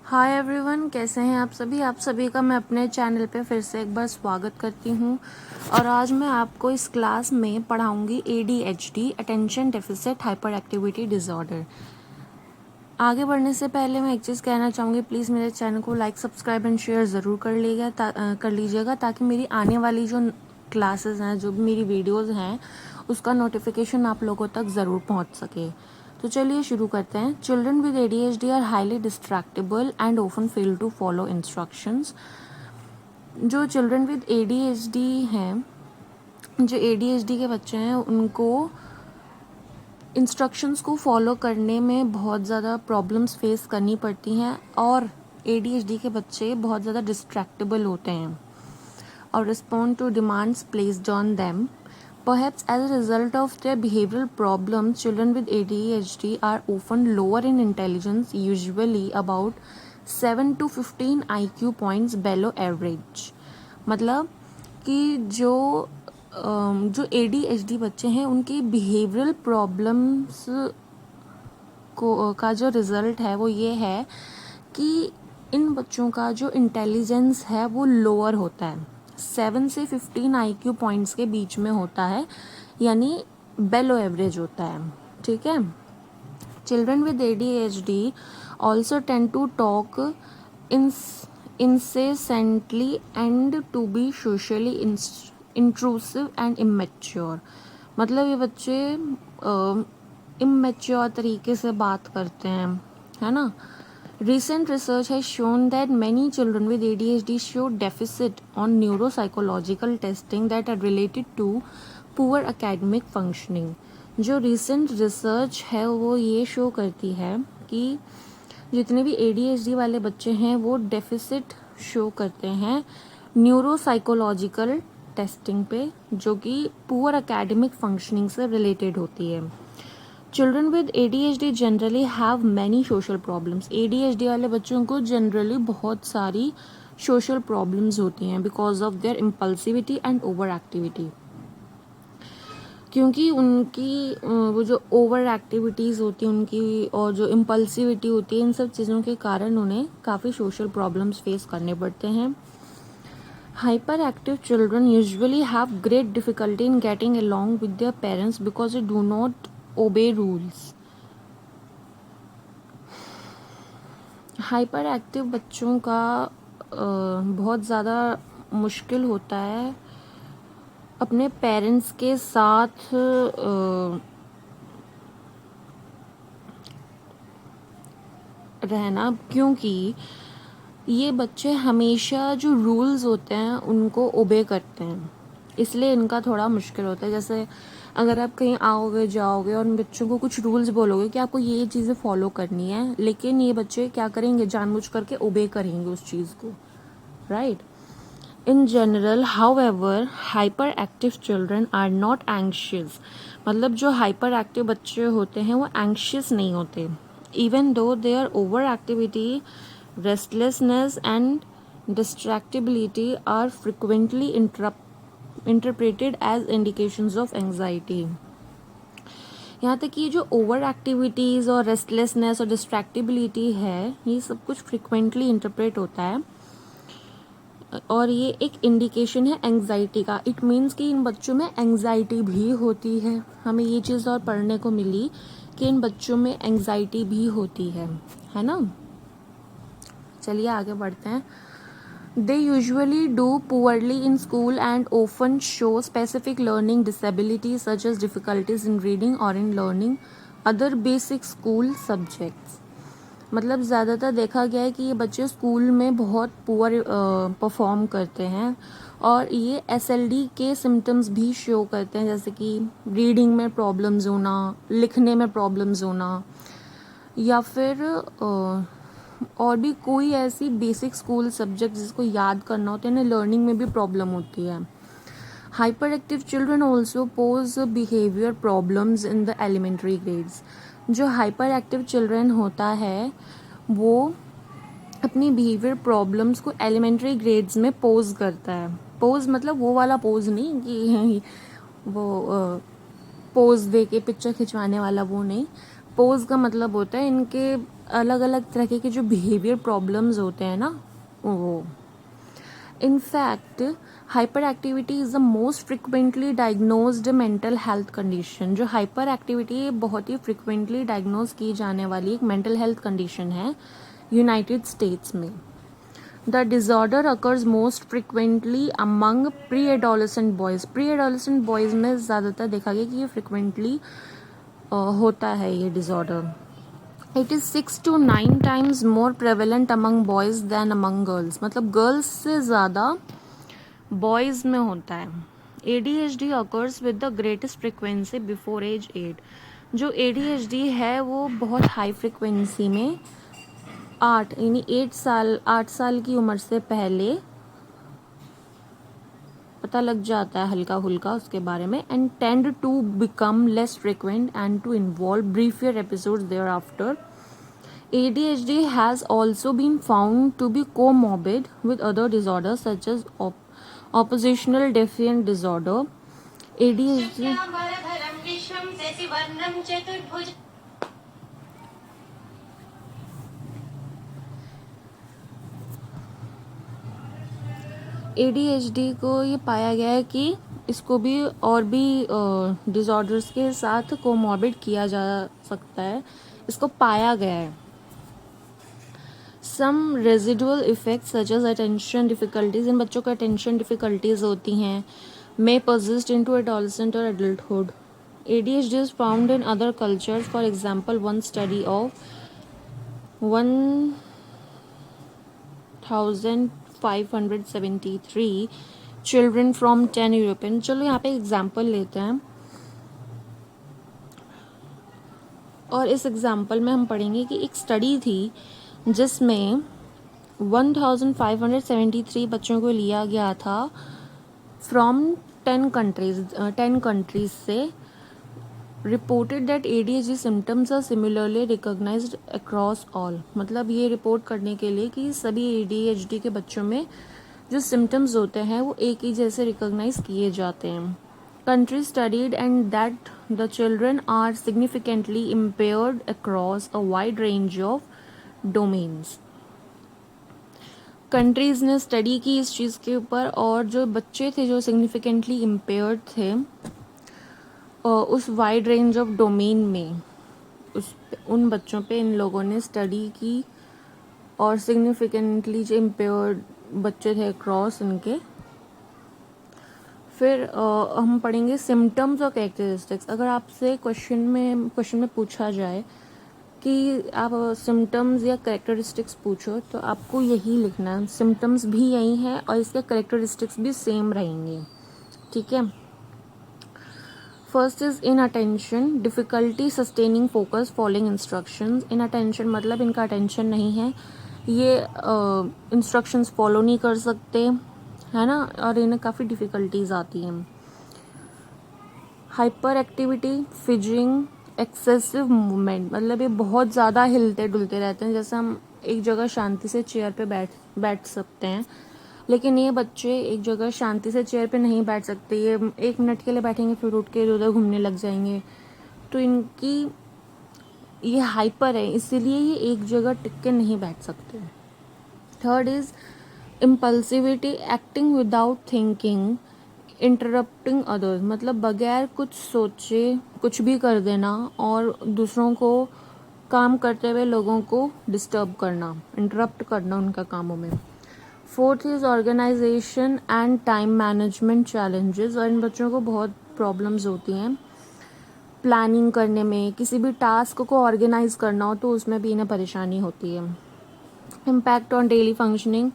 Hi everyone, कैसे हैं आप सभी का मैं अपने चैनल पे फिर से एक बार स्वागत करती हूँ। और आज मैं आपको इस क्लास में पढ़ाऊँगी ADHD, attention deficit hyper activity disorder. आगे बढ़ने से पहले मैं एक चीज़ कहना चाहूँगी, प्लीज़ मेरे चैनल को लाइक, सब्सक्राइब एंड शेयर ज़रूर कर लीजिएगा ताकि मेरी आने वाली जो क्लासेस हैं, जो भी मेरी वीडियोज़ हैं, उसका नोटिफिकेशन आप लोगों तक ज़रूर पहुँच सके। तो चलिए शुरू करते हैं। Children with ADHD are highly distractible and often fail to follow instructions. जो चिल्ड्रन विद ADHD हैं, जो ADHD के बच्चे हैं, उनको इंस्ट्रक्शंस को फॉलो करने में बहुत ज़्यादा प्रॉब्लम्स फेस करनी पड़ती हैं और ADHD के बच्चे बहुत ज़्यादा डिस्ट्रैक्टेबल होते हैं और respond to demands placed on them. Perhaps as a result of their behavioral problems, children with ADHD are often lower in intelligence, usually about 7 to 15 IQ points below average. मतलब कि जो ADHD बच्चे हैं, उनकी behavioral problems का जो result है वो ये है कि इन बच्चों का जो इंटेलिजेंस है वो लोअर होता है, 7 से 15 IQ पॉइंट्स के बीच में होता है, यानी बेलो एवरेज होता है. ठीक है. Children with ADHD also tend to talk incessantly and to be socially intrusive and immature. मतलब ये बच्चे immature तरीके से बात करते हैं, है ना. Recent research has shown that many children with ADHD show deficit on neuropsychological testing that are related to poor academic functioning. जो recent research है वो ये शो करती है कि जितने भी ADHD वाले बच्चे हैं वो डेफिसिट शो करते हैं न्यूरोसाइकोलॉजिकल टेस्टिंग पे, जो कि पुअर एकेडमिक फंक्शनिंग से रिलेटेड होती है. Children with ADHD generally have many social problems. ADHD वाले बच्चों को जनरली बहुत सारी सोशल प्रॉब्लम्स होती हैं because of their impulsivity and over activity. क्योंकि उनकी वो जो ओवर एक्टिविटीज़ होती हैं उनकी और जो इम्पल्सिविटी होती है, इन सब चीज़ों के कारण उन्हें काफ़ी सोशल प्रॉब्लम्स फेस करने पड़ते हैं. Hyper active children usually have great difficulty in getting along with their parents because they do not obey rules. Hyper active बच्चों का बहुत ज़्यादा मुश्किल होता है अपने पेरेंट्स के साथ रहना, क्योंकि ये बच्चे हमेशा जो रूल्स होते हैं उनको ओबे करते हैं, इसलिए इनका थोड़ा मुश्किल होता है. जैसे अगर आप कहीं आओगे जाओगे और बच्चों को कुछ रूल्स बोलोगे कि आपको ये चीज़ें फॉलो करनी है, लेकिन ये बच्चे क्या करेंगे, जानबूझ करके ओबे करेंगे उस चीज़ को, right. In general however hyperactive children are not anxious. मतलब जो हाइपर एक्टिव बच्चे होते हैं वो एंग्शियस नहीं होते, even though there over activity, restlessness and distractibility are frequently interpreted as indications of anxiety. यहाँ तक कि ये जो ओवर एक्टिविटीज़ और रेस्टलेसनेस और डिस्ट्रैक्टिबिलिटी है, ये सब कुछ फ्रिक्वेंटली इंटरप्रेट होता है और ये एक इंडिकेशन है एंग्जाइटी का. इट मीन्स कि इन बच्चों में एंग्जाइटी भी होती है. हमें ये चीज़ और पढ़ने को मिली कि इन बच्चों में एंग्जाइटी भी होती है ना. चलिए आगे बढ़ते हैं. They usually do poorly in school and often show specific learning disability such as difficulties in reading और in learning other basic school subjects. मतलब ज़्यादातर देखा गया है कि ये बच्चे स्कूल में बहुत पुअर परफॉर्म करते हैं और ये SLD के सिम्टम्स भी शो करते हैं, जैसे कि रीडिंग में प्रॉब्लम्स होना, लिखने में प्रॉब्लम्स होना, या फिर और भी कोई ऐसी बेसिक स्कूल सब्जेक्ट जिसको याद करना होता है ना, लर्निंग में भी प्रॉब्लम होती है. Hyperactive children also pose behaviour problems in the elementary grades. जो हाइपर एक्टिव चिल्ड्रन होता है वो अपनी बिहेवियर प्रॉब्लम्स को एलिमेंट्री ग्रेड्स में पोज करता है. पोज मतलब वो वाला पोज नहीं कि वो पोज दे के पिक्चर खिंचवाने वाला, वो नहीं. पोज का मतलब होता है इनके अलग अलग तरह के जो बिहेवियर प्रॉब्लम्स होते हैं ना वो। In fact, hyperactivity is the most frequently diagnosed mental health condition. जो hyperactivity है बहुत ही frequently diagnose की जाने वाली एक mental health condition है United States में. The disorder occurs most frequently among pre-adolescent boys. Pre-adolescent boys में ज़्यादातर देखा गया कि ये frequently होता है ये disorder. It is 6 to 9 times more prevalent among boys than among girls. मतलब गर्ल्स से ज़्यादा बॉयज़ में होता है. ADHD occurs with the greatest frequency before age 8. जो ADHD है वो बहुत हाई फ्रिक्वेंसी में 8 साल की उम्र से पहले पता लग जाता है हल्का हुल्का उसके बारे में, and tend to become less frequent and to involve briefer episodes thereafter. ADHD has also been found to be comorbid with other disorders such as oppositional defiant disorder. ADHD ADHD को ये पाया गया है कि इसको भी और भी डिसऑर्डर्स के साथ कोमॉर्बिड किया जा सकता है, इसको पाया गया है. Some residual effects such as attention difficulties, इन बच्चों को attention difficulties होती हैं, may persist into adolescent or adulthood. ADHD is found in other cultures. For example, one study of 1573 children from 10 European. चलो यहाँ पे एग्जाम्पल लेते हैं और इस एग्जाम्पल में हम पढ़ेंगे कि एक स्टडी थी जिसमें 1573 बच्चों को लिया गया था फ्रॉम 10 कंट्रीज से. Reported that ADHD symptoms are similarly recognised across all. मतलब ये रिपोर्ट करने के लिए कि सभी ADHD के बच्चों में जो सिम्टम्स होते हैं वो एक ही जैसे रिकॉग्नाइज किए जाते हैं. Countries studied and that the children are significantly impaired across a wide range of domains. Countries ने स्टडी की इस चीज़ के ऊपर और जो बच्चे थे जो सिग्निफिकेंटली इम्पेयर्ड थे उस वाइड रेंज ऑफ डोमेन में उन बच्चों पे इन लोगों ने स्टडी की और सिग्निफिकेंटली जो इम्पेयर्ड बच्चे थे अक्रॉस उनके. फिर हम पढ़ेंगे सिम्टम्स और कैरेक्टरिस्टिक्स. अगर आपसे क्वेश्चन में पूछा जाए कि आप सिम्टम्स या कैरेक्टरिस्टिक्स पूछो तो आपको यही लिखना है. सिम्टम्स भी यही है और इसके कैरेक्टरिस्टिक्स भी सेम रहेंगे. ठीक है. First is in attention, difficulty sustaining focus following instructions. In attention मतलब इनका अटेंशन नहीं है, ये इंस्ट्रक्शंस फॉलो नहीं कर सकते है ना, और इन्हें काफ़ी डिफ़िकल्टीज आती हैं. Hyper activity, fizzing, excessive movement मतलब ये बहुत ज़्यादा हिलते डुलते रहते हैं. जैसे हम एक जगह शांति से चेयर पे बैठ सकते हैं, लेकिन ये बच्चे एक जगह शांति से चेयर पे नहीं बैठ सकते. ये 1 मिनट के लिए बैठेंगे फिर उठ के इधर उधर घूमने लग जाएंगे. तो इनकी ये हाइपर है, इसीलिए ये एक जगह टिक के नहीं बैठ सकते. Third is impulsivity, acting without thinking, interrupting others मतलब बगैर कुछ सोचे कुछ भी कर देना और दूसरों को काम करते हुए लोगों को डिस्टर्ब करना, इंटरप्ट करना उनका कामों में. Fourth is organisation and time management challenges. और इन बच्चों को बहुत प्रॉब्लम्स होती हैं प्लानिंग करने में, किसी भी टास्क को ऑर्गेनाइज करना हो तो उसमें भी इन्हें परेशानी होती है. Impact on daily functioning,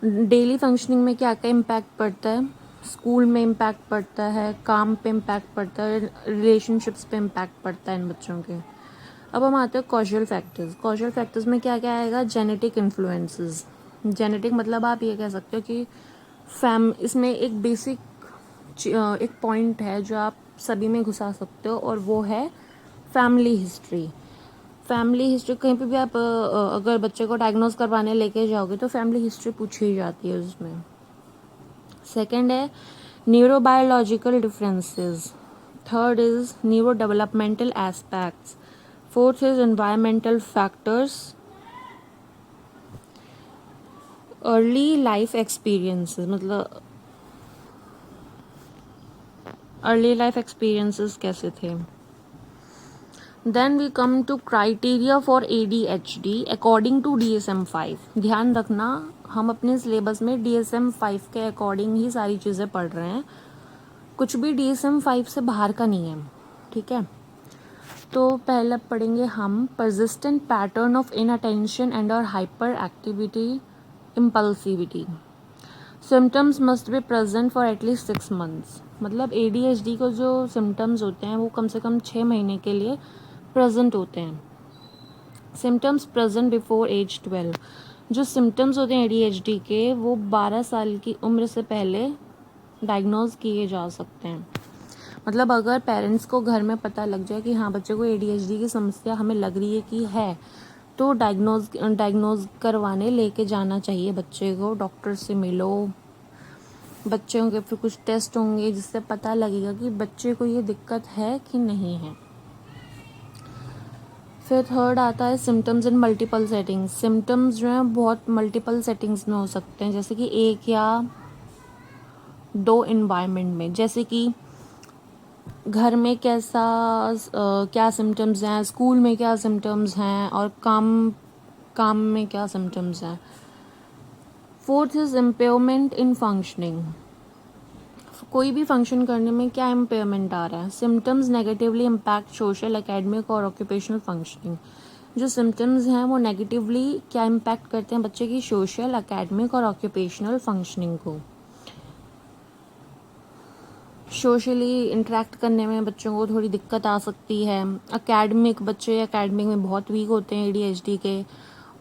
daily functioning में क्या क्या इम्पैक्ट पड़ता है. स्कूल में इम्पैक्ट पड़ता है, काम पे इम्पैक्ट पड़ता है, रिलेशनशिप्स पे इम्पैक्ट पड़ता है इन बच्चों के. अब हम आते हैं कॉजल फैक्टर्स. कॉजल फैक्टर्स में क्या क्या आएगा. Genetic influences. जेनेटिक मतलब आप ये कह सकते हो कि इसमें एक बेसिक एक पॉइंट है जो आप सभी में घुसा सकते हो और वो है फैमिली हिस्ट्री. फैमिली हिस्ट्री कहीं पे भी आप अगर बच्चे को डायग्नोज करवाने लेके जाओगे तो फैमिली हिस्ट्री पूछी जाती है उसमें. सेकेंड है neurobiological differences. Third is neurodevelopmental aspects. Fourth is environmental factors, early life experiences, मतलब अर्ली लाइफ एक्सपीरियंसेस कैसे थे. Then we come to criteria for ADHD according to DSM-5. ध्यान रखना, हम अपने सिलेबस में DSM-5 के अकॉर्डिंग ही सारी चीज़ें पढ़ रहे हैं, कुछ भी DSM-5 से बाहर का नहीं है. ठीक है, तो पहले पढ़ेंगे हम परसिस्टेंट पैटर्न ऑफ इनअटेंशन एंड और hyper activity impulsivity. Symptoms must be present for at least 6 months. मतलब ADHD को जो सिम्टम्स होते हैं वो कम से कम 6 महीने के लिए प्रेजेंट होते हैं. Symptoms present before age 12. जो सिम्टम्स होते हैं ADHD के वो 12 साल की उम्र से पहले डायग्नोज किए जा सकते हैं. मतलब अगर पेरेंट्स को घर में पता लग जाए कि हाँ बच्चे को ADHD की समस्या हमें लग रही है कि है, तो डायग्नोज करवाने लेके जाना चाहिए बच्चे को. डॉक्टर से मिलो, बच्चों के फिर कुछ टेस्ट होंगे जिससे पता लगेगा कि बच्चे को ये दिक्कत है कि नहीं है. फिर थर्ड आता है सिम्टम्स इन मल्टीपल सेटिंग्स. सिम्टम्स जो हैं बहुत मल्टीपल सेटिंग्स में हो सकते हैं, जैसे कि 1 या 2 इन्वायरमेंट में. जैसे कि घर में क्या सिम्टम्स हैं, स्कूल में क्या सिम्टम्स हैं, और काम में क्या सिम्टम्स हैं. Fourth is impairment in functioning. कोई भी फंक्शन करने में क्या इम्पेयरमेंट आ रहा है. Symptoms negatively impact social, academic और ऑक्यूपेशनल फंक्शनिंग. जो सिम्टम्स हैं वो नेगेटिवली क्या इम्पैक्ट करते हैं बच्चे की सोशल, एकेडमिक और ऑक्यूपेशनल फंक्शनिंग को. सोशली इंटरेक्ट करने में बच्चों को थोड़ी दिक्कत आ सकती है. बच्चे एकेडमिक में बहुत वीक होते हैं ADHD के.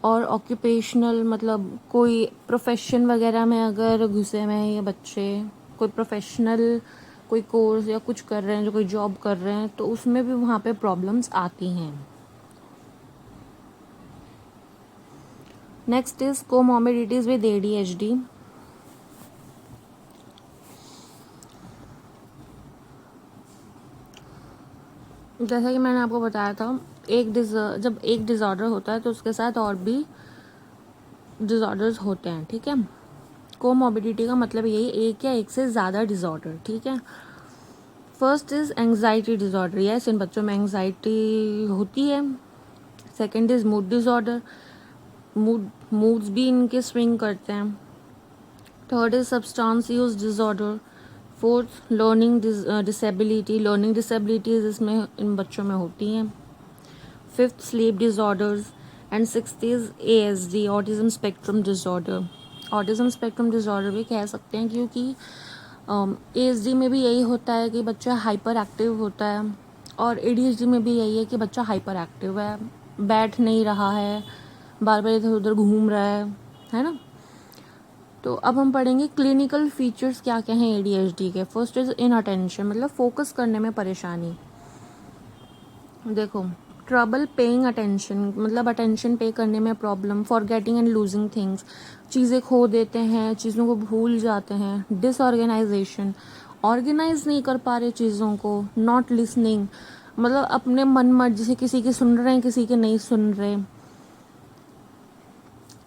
और ऑक्यूपेशनल मतलब कोई प्रोफेशन वगैरह में अगर घुसे हुए हैं ये बच्चे, कोई प्रोफेशनल कोई कोर्स या कुछ कर रहे हैं, जो कोई जॉब कर रहे हैं, तो उसमें भी वहाँ पे प्रॉब्लम्स आती हैं. Next is comorbidities with ADHD. जैसा कि मैंने आपको बताया था, जब एक डिसऑर्डर होता है तो उसके साथ और भी डिसऑर्डर्स होते हैं. ठीक है, कोमॉर्बिडिटी का मतलब यही, एक या एक से ज़्यादा डिसऑर्डर. ठीक है, first is anxiety disorder. Yes, इन बच्चों में एंग्जाइटी होती है. Second is mood disorder. Moods भी इनके स्विंग करते हैं. Third is substance use disorder. Fourth learning disability. Learning disabilities इसमें इन बच्चों में होती हैं. Fifth sleep disorders. And sixth is ASD, autism spectrum disorder. Autism spectrum disorder भी कह सकते हैं क्योंकि ASD में भी यही होता है कि बच्चा हाइपर एक्टिव होता है, और ADHD में भी यही है कि बच्चा हाइपर एक्टिव है, बैठ नहीं रहा है, बार बार इधर उधर घूम रहा है ना. तो अब हम पढ़ेंगे क्लिनिकल फीचर्स क्या क्या हैं ADHD के. फर्स्ट इज इनअटेंशन, मतलब फोकस करने में परेशानी. देखो, ट्रबल पेइंग अटेंशन, मतलब अटेंशन पे करने में problem. Forgetting and losing things, चीज़ें खो देते हैं, चीज़ों को भूल जाते हैं. डिसऑर्गेनाइजेशन, ऑर्गेनाइज नहीं कर पा रहे चीज़ों को. नॉट लिसनिंग, मतलब अपने मन मर्जी से किसी की सुन रहे हैं, किसी के नहीं सुन रहे.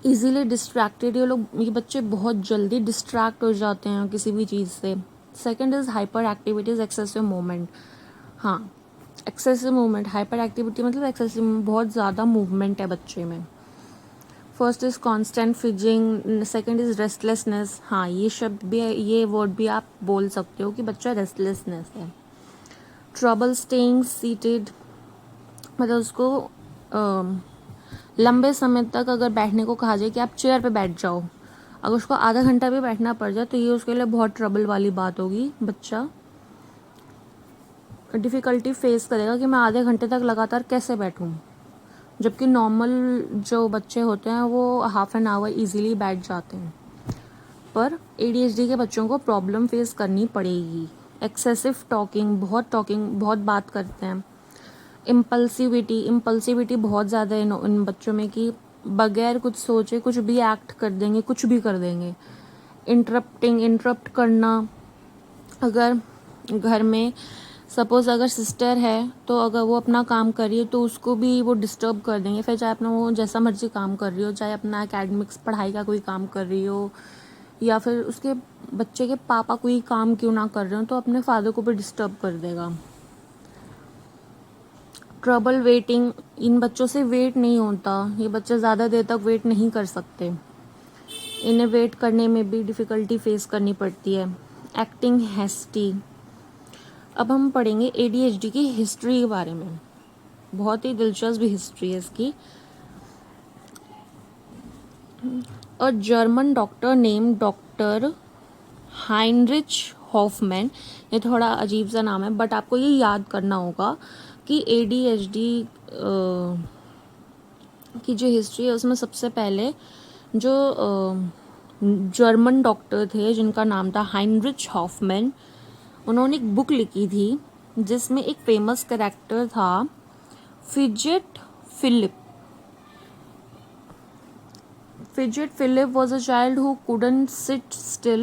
इजीली डिस्ट्रैक्टेड, ये बच्चे बहुत जल्दी डिस्ट्रैक्ट हो जाते हैं किसी भी चीज़ से. Second is hyper activities, excessive movement. हाँ, एक्सेसिव मूवमेंट, हाइपर एक्टिविटी मतलब एक्सेसिव, बहुत ज़्यादा मूवमेंट है बच्चे में. First is constant fizzing. Second is restlessness. हाँ, ये शब्द भी, ये वर्ड भी आप बोल सकते हो कि बच्चा रेस्टलेसनेस है. ट्रबल स्टेइंग सीटेड, मतलब उसको लंबे समय तक अगर बैठने को कहा जाए कि आप चेयर पे बैठ जाओ, अगर उसको आधा घंटा भी बैठना पड़ जाए तो ये उसके लिए बहुत ट्रबल वाली बात होगी. बच्चा डिफ़िकल्टी फेस करेगा कि मैं आधे घंटे तक लगातार कैसे बैठूं, जबकि नॉर्मल जो बच्चे होते हैं वो हाफ एन आवर ईजीली बैठ जाते हैं. पर ADHD के बच्चों को प्रॉब्लम फेस करनी पड़ेगी. एक्सेसिव टॉकिंग, बहुत बात करते हैं. इम्पल्सिविटी बहुत ज़्यादा है इन बच्चों में कि बगैर कुछ सोचे कुछ भी एक्ट कर देंगे, कुछ भी कर देंगे. इंटरप्ट करना, अगर घर में सपोज़ अगर सिस्टर है तो अगर वो अपना काम कर रही है तो उसको भी वो डिस्टर्ब कर देंगे, फिर चाहे अपना वो जैसा मर्जी काम कर रही हो, चाहे अपना एकेडमिक्स पढ़ाई का कोई काम कर रही हो या फिर उसके बच्चे के पापा कोई काम क्यों ना कर रहे हो तो अपने फादर को भी डिस्टर्ब कर देगा। ट्रबल वेटिंग, इन बच्चों से वेट नहीं होता, ये बच्चे ज़्यादा देर तक वेट नहीं कर सकते, इन्हें वेट करने में भी डिफ़िकल्टी फेस करनी पड़ती है। Acting hasty. अब हम पढ़ेंगे ADHD की हिस्ट्री के बारे में, बहुत ही दिलचस्प हिस्ट्री है इसकी। A German doctor name doctor Heinrich Hoffmann, ये थोड़ा अजीब सा नाम है बट आपको ये याद करना होगा कि ADHD की जो हिस्ट्री है उसमें सबसे पहले जो जर्मन डॉक्टर थे जिनका नाम था हाइनरिच हॉफमैन, उन्होंने एक बुक लिखी थी जिसमें एक फेमस कैरेक्टर था Fidget Philip. Fidget Philip was a child who couldn't sit still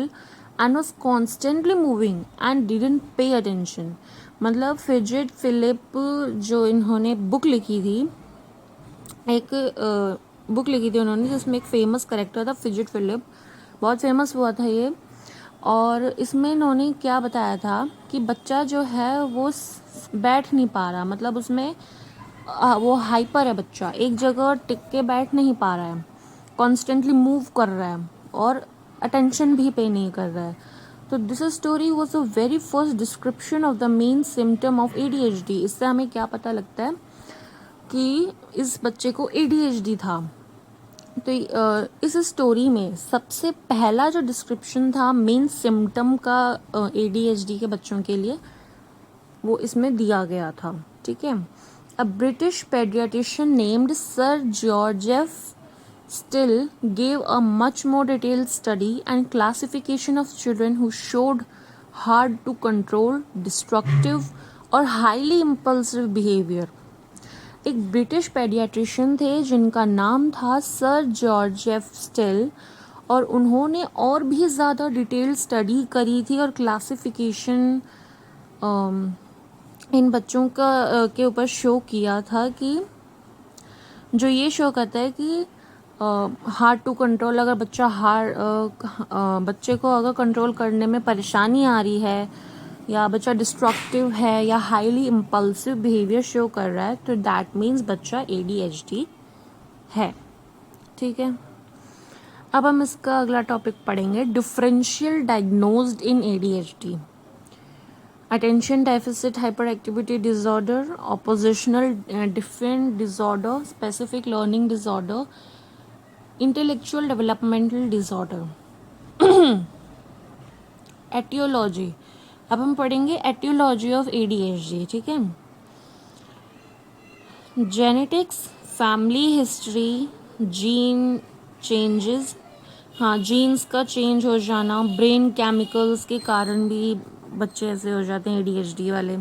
and was constantly moving and didn't pay attention. मतलब फिजेट फिलिप जो इन्होंने बुक लिखी थी, एक बुक लिखी थी उन्होंने जिसमें एक फेमस कैरेक्टर था फिजेट फिलिप, बहुत फेमस हुआ था ये। और इसमें इन्होंने क्या बताया था कि बच्चा जो है वो बैठ नहीं पा रहा, मतलब उसमें वो हाइपर है, बच्चा एक जगह टिक के बैठ नहीं पा रहा है, कॉन्स्टेंटली मूव कर रहा है और अटेंशन भी पे नहीं कर रहा है। तो this story was the very first description of the main symptom of ADHD। इससे हमें क्या पता लगता है कि इस बच्चे को ADHD था। तो इस स्टोरी में सबसे पहला जो डिस्क्रिप्शन था मेन सिम्टम का ADHD के बच्चों के लिए, वो इसमें दिया गया था। ठीक है। A British paediatrician named sir George F Still gave a much more detailed study and classification of children who showed hard to control, destructive और highly impulsive behavior। एक ब्रिटिश पेडियाट्रिशियन थे जिनका नाम था सर जॉर्ज एफ स्टिल, और उन्होंने और भी ज़्यादा डिटेल्ड स्टडी करी थी और क्लासिफिकेशन इन बच्चों का के ऊपर शो किया था कि जो ये शो करता है कि हार्ड टू कंट्रोल, अगर बच्चे को अगर कंट्रोल करने में परेशानी आ रही है या बच्चा डिस्ट्रक्टिव है या हाईली इम्पल्सिव बिहेवियर शो कर रहा है तो दैट मीन्स बच्चा ADHD है। ठीक है। अब हम इसका अगला टॉपिक पढ़ेंगे, differential diagnosed in ADHD। Attention deficit hyper activity disorder, oppositional different disorder, specific learning disorder, intellectual developmental disorder. Aetiology, अब हम पढ़ेंगे एटियोलॉजी ऑफ ADHD। ठीक है। Genetics, family history, gene changes, हाँ जीन्स का चेंज हो जाना, ब्रेन केमिकल्स के कारण भी बच्चे ऐसे हो जाते हैं ADHD वाले।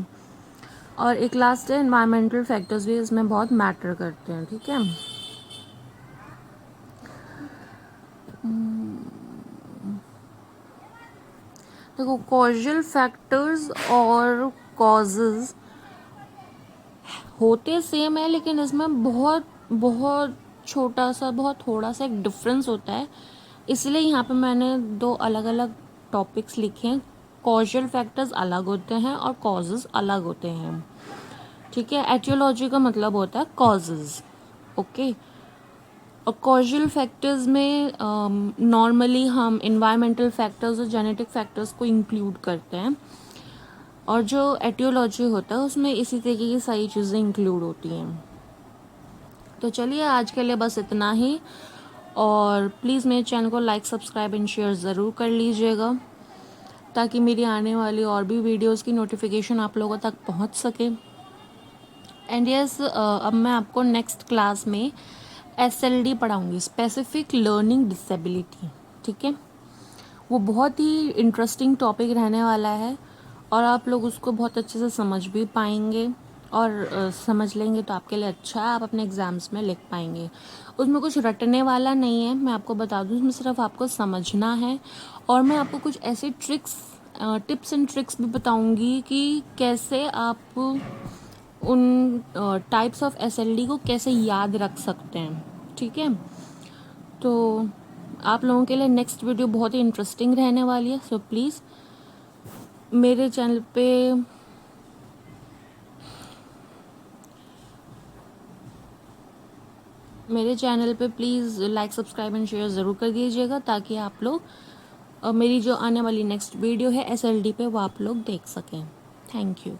और एक लास्ट है एनवायरमेंटल फैक्टर्स भी इसमें बहुत मैटर करते हैं। ठीक है। देखो कॉजल फैक्टर्स और कॉजेज होते सेम है लेकिन इसमें बहुत बहुत छोटा सा, बहुत थोड़ा सा एक डिफरेंस होता है, इसलिए यहाँ पे मैंने दो अलग अलग टॉपिक्स लिखे हैं। कॉजल फैक्टर्स अलग होते हैं और कॉजेज अलग होते हैं। ठीक है। एटियोलॉजी का मतलब होता है कॉजेज। ओके। और कॉजल फैक्टर्स में नॉर्मली हम इन्वायरमेंटल फैक्टर्स और जेनेटिक फैक्टर्स को इंक्लूड करते हैं, और जो एटियोलॉजी होता है उसमें इसी तरीके की सारी चीज़ें इंक्लूड होती हैं। तो चलिए आज के लिए बस इतना ही, और प्लीज़ मेरे चैनल को लाइक सब्सक्राइब एंड शेयर ज़रूर कर लीजिएगा ताकि मेरी आने वाली और भी वीडियोस की नोटिफिकेशन आप लोगों तक पहुंच सके। एंड यस, अब मैं आपको नेक्स्ट क्लास में SLD पढ़ाऊँगी, स्पेसिफिक लर्निंग डिसेबिलिटी। ठीक है। वो बहुत ही इंटरेस्टिंग टॉपिक रहने वाला है और आप लोग उसको बहुत अच्छे से समझ भी पाएंगे, और समझ लेंगे तो आपके लिए अच्छा है, आप अपने एग्ज़ाम्स में लिख पाएंगे। उसमें कुछ रटने वाला नहीं है, मैं आपको बता दूँ, उसमें सिर्फ आपको समझना है, और मैं आपको कुछ ऐसे ट्रिक्स टिप्स एंड ट्रिक्स भी बताऊंगी कि कैसे आप उन टाइप्स ऑफ एसएलडी को कैसे याद रख सकते हैं, ठीक है। तो आप लोगों के लिए नेक्स्ट वीडियो बहुत ही इंटरेस्टिंग रहने वाली है, सो प्लीज़ मेरे चैनल पे please like subscribe and share ज़रूर कर दीजिएगा, ताकि आप लोग मेरी जो आने वाली नेक्स्ट वीडियो है एसएलडी पे वो आप लोग देख सकें। Thank you.